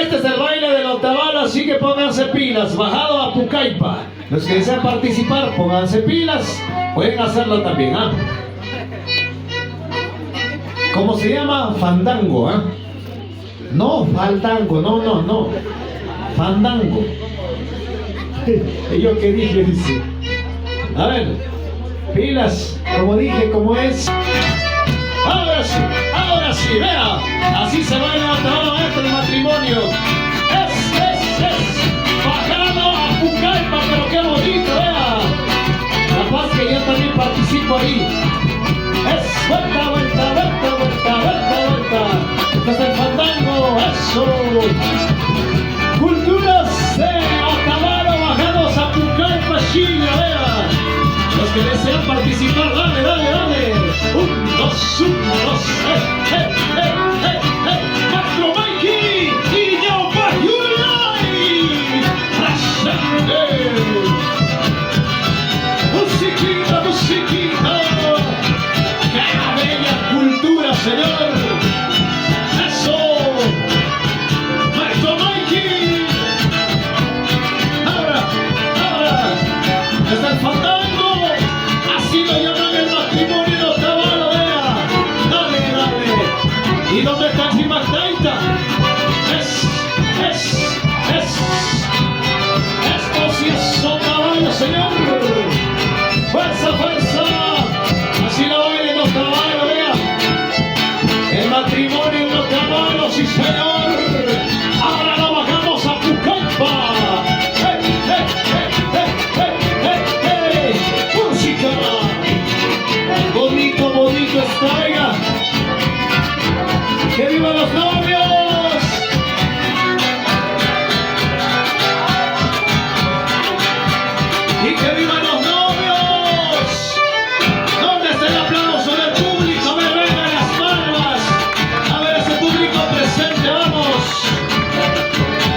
Este es el baile del Otavalo, así que pónganse pilas. Bajado a Pucallpa. Los que desean participar, pónganse pilas. Pueden hacerlo también, ¿ah? ¿Cómo se llama? Fandango, ¿ah? No, faldango, no. Fandango. ¿Yo qué dije? Dice. A ver, pilas, como dije, como es. Ahora sí, vea. Así se baila Otavalo dentro del matrimonio. Bajado a Pucallpa, pero qué bonito, vea. Capaz que yo también participo ahí. Es vuelta. Este es el fandango, eso. Culturas de Otavalo bajados a Pucallpa, Chile, vea. Los que desean participar, dale. 1, 2, 1, 2, Macro Mikey y Ñaupa Yuri. Musiquita. ¡Qué bella cultura, señor! ¡Eso! ¡Macro Mikey! Ahora. ¡Es el fandango! Así lo llaman el matrimonio de Otavalo, vea. Dale. ¿Y dónde está Chimactaita? Esto sí es Otavalo, señor. ¡Fuerza! Así lo baila en Otavalo, vea. El matrimonio en Otavalo, sí, señor. Ahora lo bajamos a Pucallpa. Música. Bonito está, oiga. ¡Que vivan los novios! ¡Y que vivan los novios! ¿Dónde está el aplauso del público? A ver, vengan las palmas. A ver ese público presente, vamos.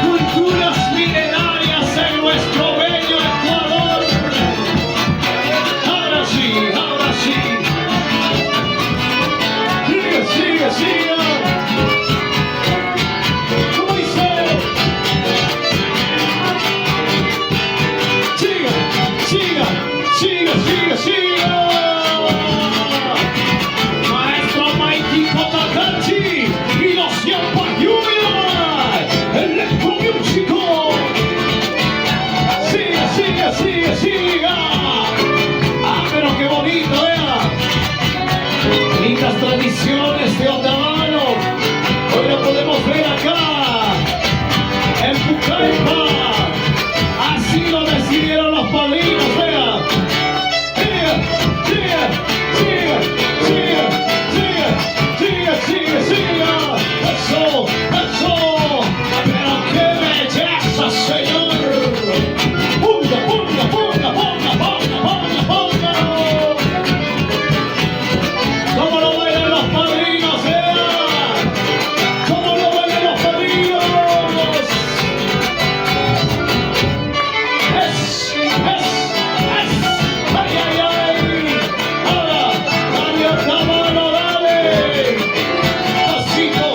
Culturas milenarias en nuestro bello Ecuador. Ahora sí. Siga. ¿Cómo dice? Siga. Maestro Mikey Cotacachi y los Ñaupa Junior. Electromúsico. Siga. Ah, pero qué bonito, vea. Lindas tradiciones de Otavalo. Hoy lo podemos ver acá en Pucallpa. Así lo decidieron los padrinos, vea. Siga. Eso. Pero qué belleza, señor. Ponga. ¿Cómo lo bailan los padrinos, vea? ¿Cómo lo bailan los padrinos? Ay. Ahora, dale Otavalo, dale. Pasito.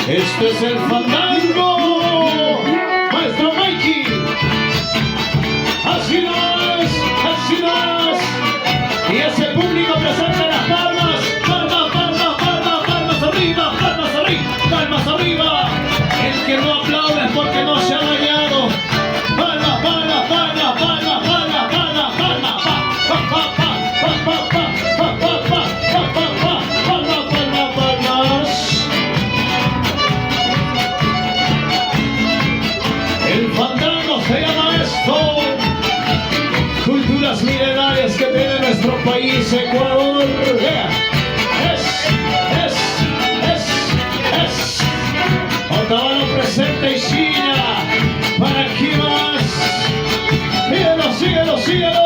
Este es el fandango. Maestro Mikey. Así no es. Y ese público presente, las palmas. Palmas arriba. El que no aplaude es porque no se ha bañado. Palmas. El fandango se llama esto. Culturas milenarias que tiene nuestro país, Ecuador. Otavalo presente y China. ¿Para qué más? Síguelo.